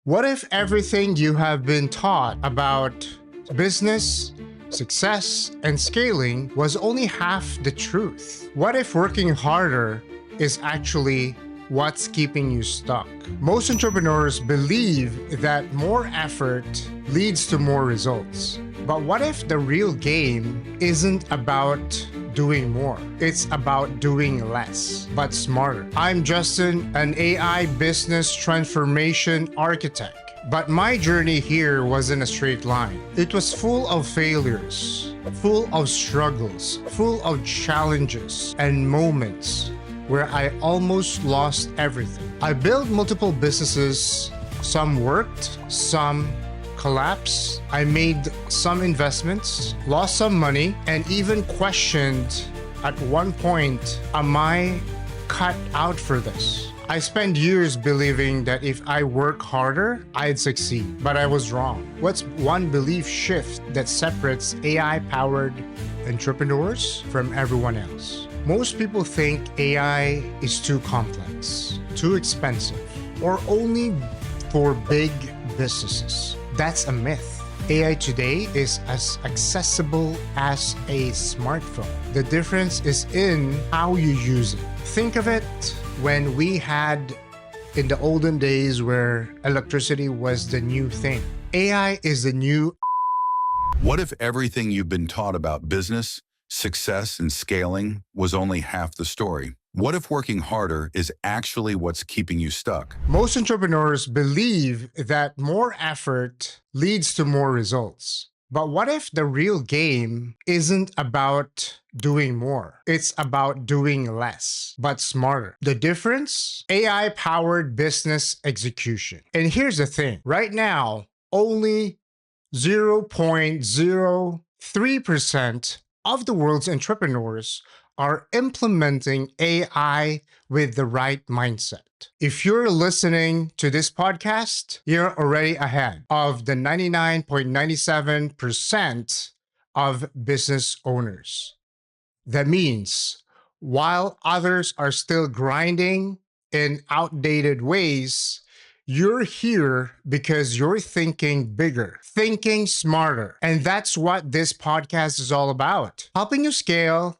What if everything you have been taught about business, success, and scaling was only half the truth? What if working harder is actually what's keeping you stuck? Most entrepreneurs believe that more effort leads to more results. But what if the real game isn't about doing more? It's about doing less, but smarter. I'm Justin, an AI business transformation architect. But my journey here wasn't a straight line. It was full of failures, full of struggles, full of challenges and moments where I almost lost everything. I built multiple businesses. Some worked, some collapsed. I made some investments, lost some money, and even questioned at one point, am I cut out for this? I spent years believing that if I work harder, I'd succeed, but I was wrong. What's one belief shift that separates AI-powered entrepreneurs from everyone else? Most people think AI is too complex, too expensive, or only for big businesses. That's a myth. AI today is as accessible as a smartphone. The difference is in how you use it. Think of it when we had in the olden days where electricity was the new thing. AI is the new. What if everything you've been taught about business, success, and scaling was only half the story? What if working harder is actually what's keeping you stuck? Most entrepreneurs believe that more effort leads to more results. But what if the real game isn't about doing more? It's about doing less, but smarter. The difference? AI-powered business execution. And here's the thing. Right now, only 0.03% of the world's entrepreneurs are implementing AI with the right mindset. If you're listening to this podcast, you're already ahead of the 99.97% of business owners. That means while others are still grinding in outdated ways, you're here because you're thinking bigger, thinking smarter. And that's what this podcast is all about. Helping you scale,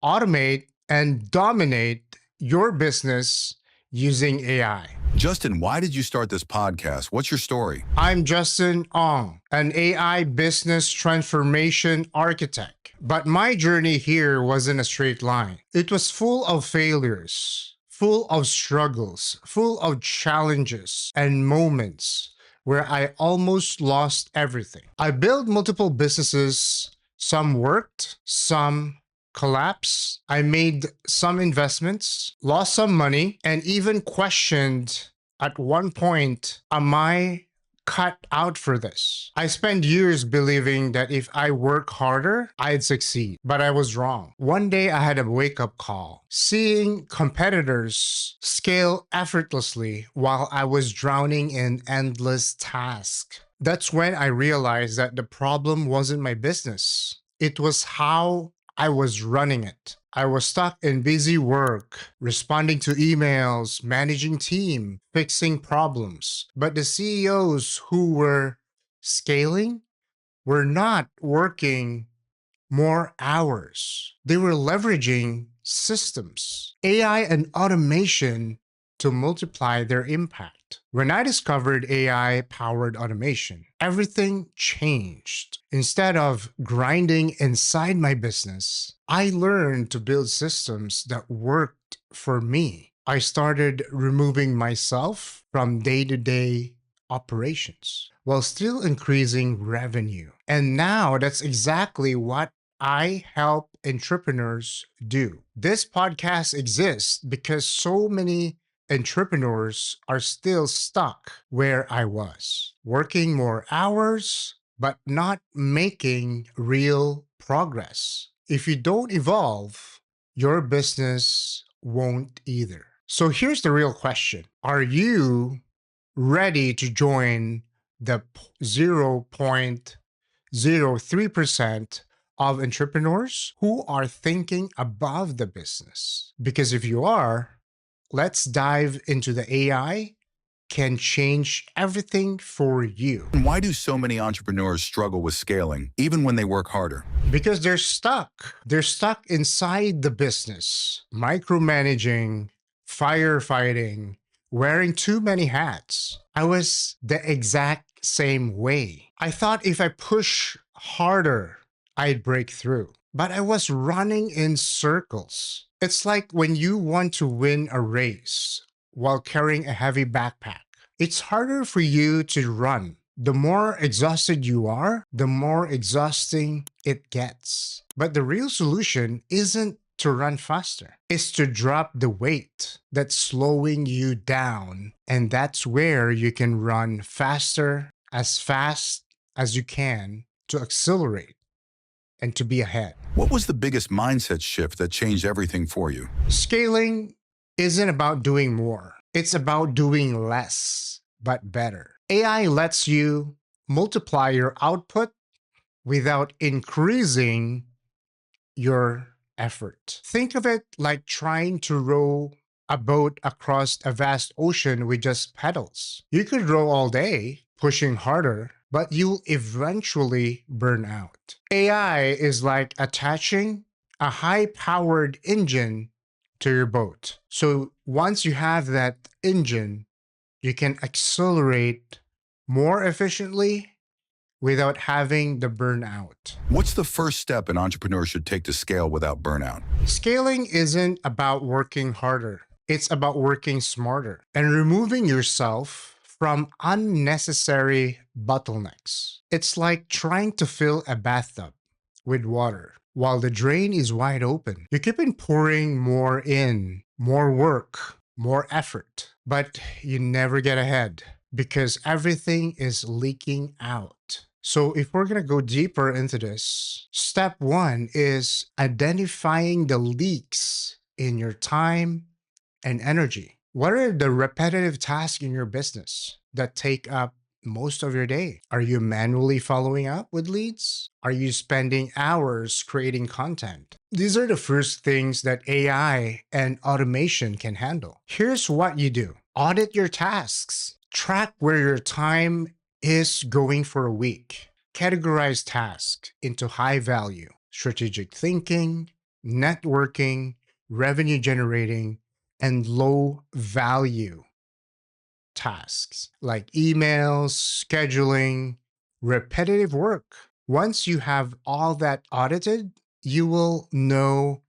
automate, and dominate your business using AI. Justin, why did you start this podcast? What's your story? I'm Justin Ong, an AI business transformation architect. But my journey here wasn't a straight line. It was full of failures, full of struggles, full of challenges and moments where I almost lost everything. I built multiple businesses. Some worked, some collapsed. I made some investments, lost some money, and even questioned at one point, am I cut out for this? I spent years believing that if I work harder, I'd succeed, but I was wrong. One day I had a wake-up call, seeing competitors scale effortlessly while I was drowning in endless tasks. That's when I realized that the problem wasn't my business. It was how I was running it. I was stuck in busy work, responding to emails, managing team, fixing problems. But the CEOs who were scaling were not working more hours. They were leveraging systems, AI and automation to multiply their impact. When I discovered AI-powered automation, everything changed. Instead of grinding inside my business, I learned to build systems that worked for me. I started removing myself from day-to-day operations while still increasing revenue. And now that's exactly what I help entrepreneurs do. This podcast exists because so many entrepreneurs are still stuck where I was, working more hours, but not making real progress. If you don't evolve, your business won't either. So here's the real question. Are you ready to join the 0.03% of entrepreneurs who are thinking above the business? Because if you are, let's dive into the AI can change everything for you. And why do so many entrepreneurs struggle with scaling, even when they work harder? Because they're stuck. They're stuck inside the business, micromanaging, firefighting, wearing too many hats. I was the exact same way. I thought if I push harder, I'd break through. But I was running in circles. It's like when you want to win a race while carrying a heavy backpack. It's harder for you to run. The more exhausted you are, the more exhausting it gets. But the real solution isn't to run faster. It's to drop the weight that's slowing you down. And that's where you can run faster as you can to accelerate and to be ahead. What was the biggest mindset shift that changed everything for you? Scaling isn't about doing more. It's about doing less, but better. AI lets you multiply your output without increasing your effort. Think of it like trying to row a boat across a vast ocean with just pedals. You could row all day, pushing harder, but you'll eventually burn out. AI is like attaching a high-powered engine to your boat. So once you have that engine, you can accelerate more efficiently without having the burnout. What's the first step an entrepreneur should take to scale without burnout? Scaling isn't about working harder. It's about working smarter and removing yourself from unnecessary bottlenecks. It's like trying to fill a bathtub with water while the drain is wide open. You keep on pouring more in, more work, more effort, but you never get ahead because everything is leaking out. So if we're going to go deeper into this, step one is identifying the leaks in your time and energy. What are the repetitive tasks in your business that take up most of your day? Are you manually following up with leads? Are you spending hours creating content? These are the first things that AI and automation can handle. Here's what you do. Audit your tasks. Track where your time is going for a week. Categorize tasks into high value, strategic thinking, networking, revenue generating, and low value tasks like emails, scheduling, repetitive work. Once you have all that audited, you will know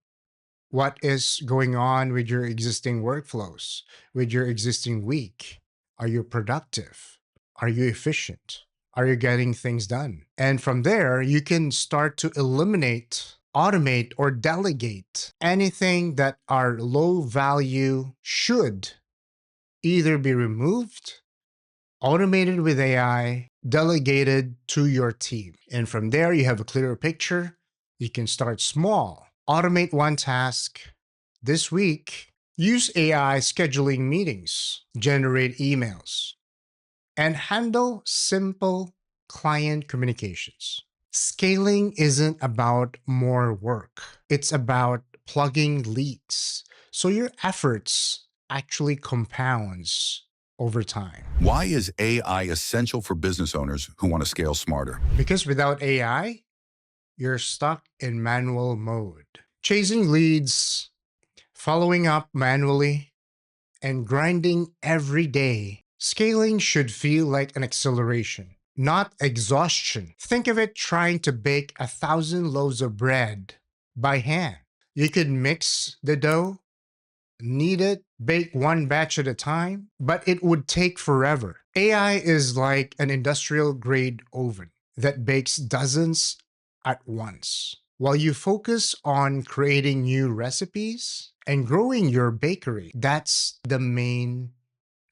what is going on with your existing workflows, with your existing week. Are you productive? Are you efficient? Are you getting things done? And from there, you can start to eliminate, automate, or delegate anything that are low value should either be removed, automated with AI, delegated to your team. And from there, you have a clearer picture. You can start small. Automate one task this week. Use AI scheduling meetings, generate emails, and handle simple client communications. Scaling isn't about more work. It's about plugging leaks. So your efforts actually compounds over time. Why is AI essential for business owners who want to scale smarter? Because without AI, you're stuck in manual mode. Chasing leads, following up manually, and grinding every day. Scaling should feel like an acceleration, not exhaustion. Think of it trying to bake 1,000 loaves of bread by hand. You could mix the dough, knead it, bake one batch at a time, but it would take forever. AI is like an industrial grade oven that bakes dozens at once. While you focus on creating new recipes and growing your bakery, that's the main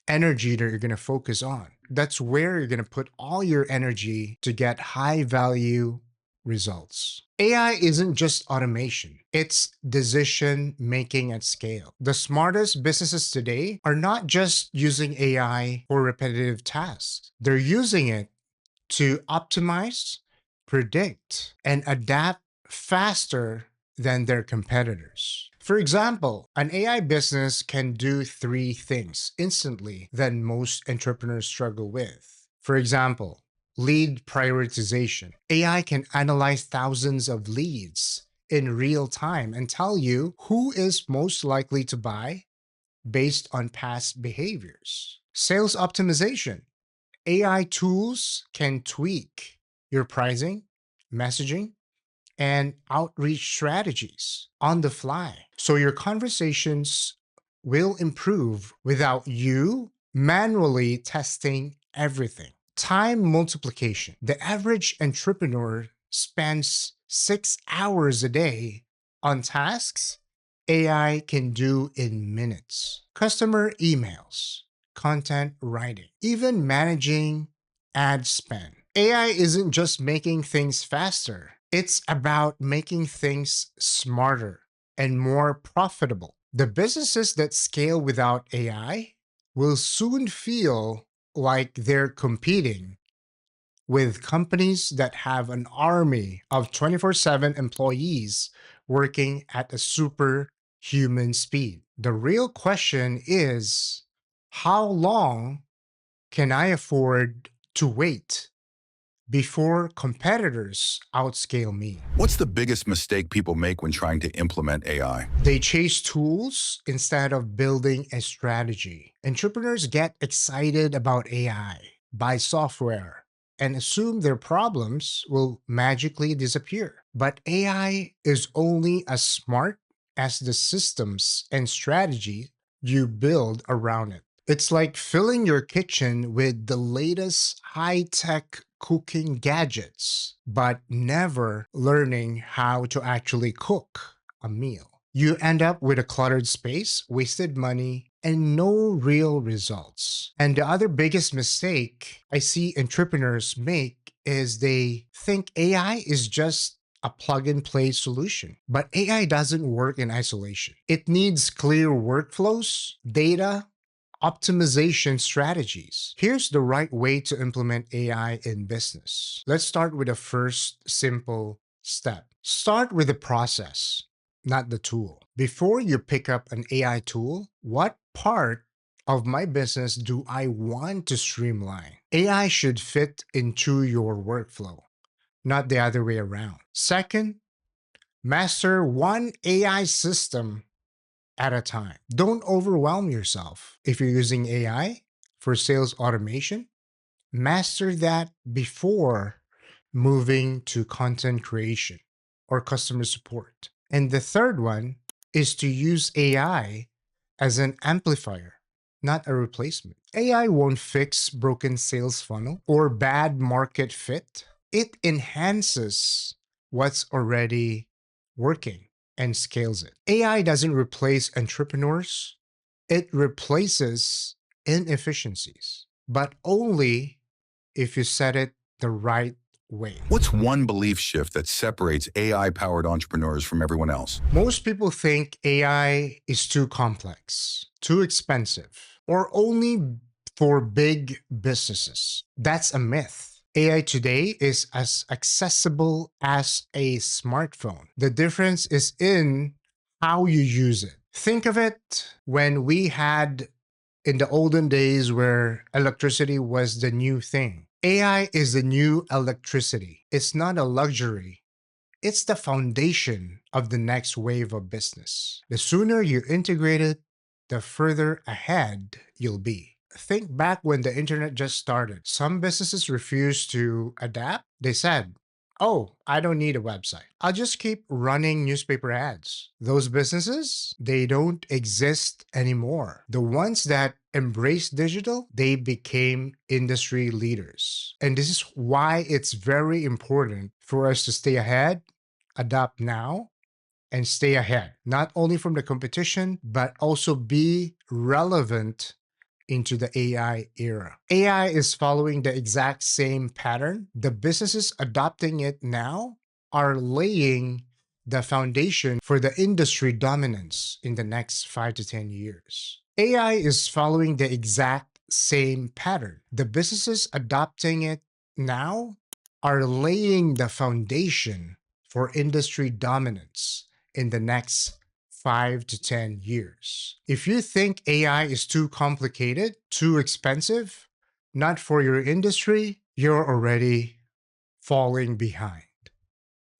energy that you're going to focus on. That's where you're going to put all your energy to get high value results. AI isn't just automation, it's decision making at scale. The smartest businesses today are not just using AI for repetitive tasks, they're using it to optimize, predict, and adapt faster than their competitors. For example, an AI business can do three things instantly that most entrepreneurs struggle with. For example, lead prioritization. AI can analyze thousands of leads in real time and tell you who is most likely to buy based on past behaviors. Sales optimization. AI tools can tweak your pricing, messaging, and outreach strategies on the fly. So your conversations will improve without you manually testing everything. Time multiplication. The average entrepreneur spends 6 hours a day on tasks AI can do in minutes. Customer emails, content writing, even managing ad spend. AI isn't just making things faster, it's about making things smarter and more profitable. The businesses that scale without AI will soon feel like they're competing with companies that have an army of 24/7 employees working at a superhuman speed. The real question is, how long can I afford to wait before competitors outscale me? What's the biggest mistake people make when trying to implement AI? They chase tools instead of building a strategy. Entrepreneurs get excited about AI, buy software, and assume their problems will magically disappear. But AI is only as smart as the systems and strategy you build around it. It's like filling your kitchen with the latest high tech cooking gadgets, but never learning how to actually cook a meal. You end up with a cluttered space, wasted money, and no real results. And the other biggest mistake I see entrepreneurs make is they think AI is just a plug and play solution. But AI doesn't work in isolation. It needs clear workflows, data, optimization strategies. Here's the right way to implement AI in business. Let's start with the first simple step. Start with the process, not the tool. Before you pick up an AI tool, what part of my business do I want to streamline? AI should fit into your workflow, not the other way around. Second, master one AI system at a time. Don't overwhelm yourself. If you're using AI for sales automation, master that before moving to content creation or customer support. And the third one is to use AI as an amplifier, not a replacement. AI won't fix broken sales funnel or bad market fit. It enhances what's already working and scales it. AI doesn't replace entrepreneurs, it replaces inefficiencies, but only if you set it the right way. What's one belief shift that separates AI-powered entrepreneurs from everyone else? Most people think AI is too complex, too expensive, or only for big businesses. That's a myth. AI today is as accessible as a smartphone. The difference is in how you use it. Think of it when we had in the olden days where electricity was the new thing. AI is the new electricity. It's not a luxury. It's the foundation of the next wave of business. The sooner you integrate it, the further ahead you'll be. Think back when the internet just started. Some businesses refused to adapt. They said, "Oh, I don't need a website. I'll just keep running newspaper ads." Those businesses, they don't exist anymore. The ones that embraced digital, they became industry leaders. And this is why it's very important for us to stay ahead, adapt now, and stay ahead, not only from the competition, but also be relevant into the AI era. AI is following the exact same pattern. The businesses adopting it now are laying the foundation for the industry dominance in the next 5 to 10 years. AI is following the exact same pattern. The businesses adopting it now are laying the foundation for industry dominance in the next 5 to 10 years. If you think AI is too complicated, too expensive, not for your industry, you're already falling behind.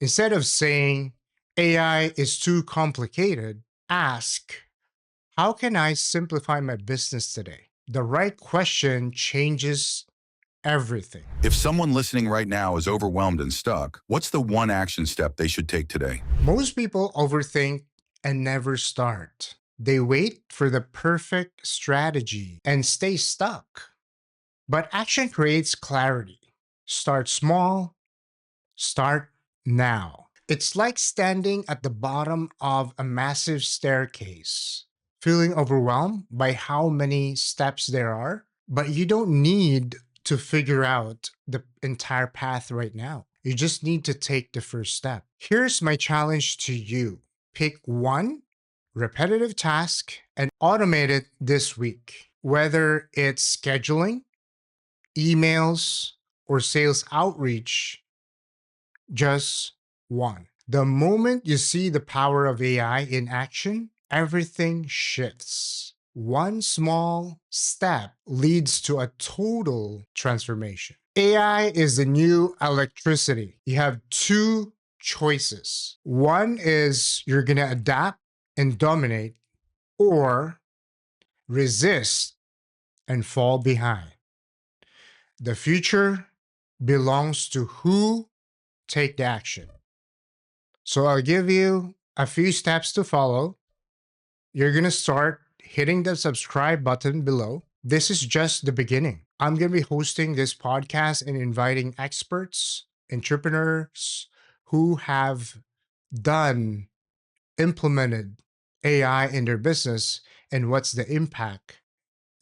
Instead of saying AI is too complicated, ask, how can I simplify my business today? The right question changes everything. If someone listening right now is overwhelmed and stuck, what's the one action step they should take today? Most people overthink and never start. They wait for the perfect strategy and stay stuck. But action creates clarity. Start small, start now. It's like standing at the bottom of a massive staircase, feeling overwhelmed by how many steps there are, but you don't need to figure out the entire path right now. You just need to take the first step. Here's my challenge to you. Pick one repetitive task and automate it this week, whether it's scheduling, emails, or sales outreach. Just one. The moment you see the power of AI in action, everything shifts. One small step leads to a total transformation. AI is the new electricity. You have two choices. One is you're going to adapt and dominate, or resist and fall behind. The future belongs to who take the action. So I'll give you a few steps to follow. You're going to start hitting the subscribe button below. This is just the beginning. I'm going to be hosting this podcast and inviting experts, entrepreneurs who have implemented AI in their business and what's the impact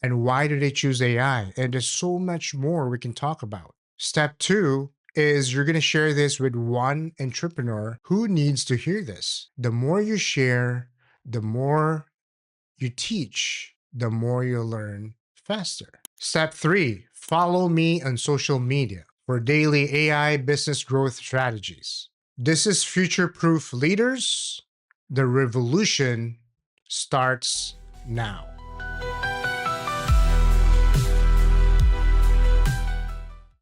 and why do they choose AI. And there's so much more we can talk about. Step 2 is you're going to share this with one entrepreneur who needs to hear this. The more you share, the more you teach, the more you learn faster. Step 3, follow me on social media for daily AI business growth strategies. This is future-proof leaders. The revolution starts now.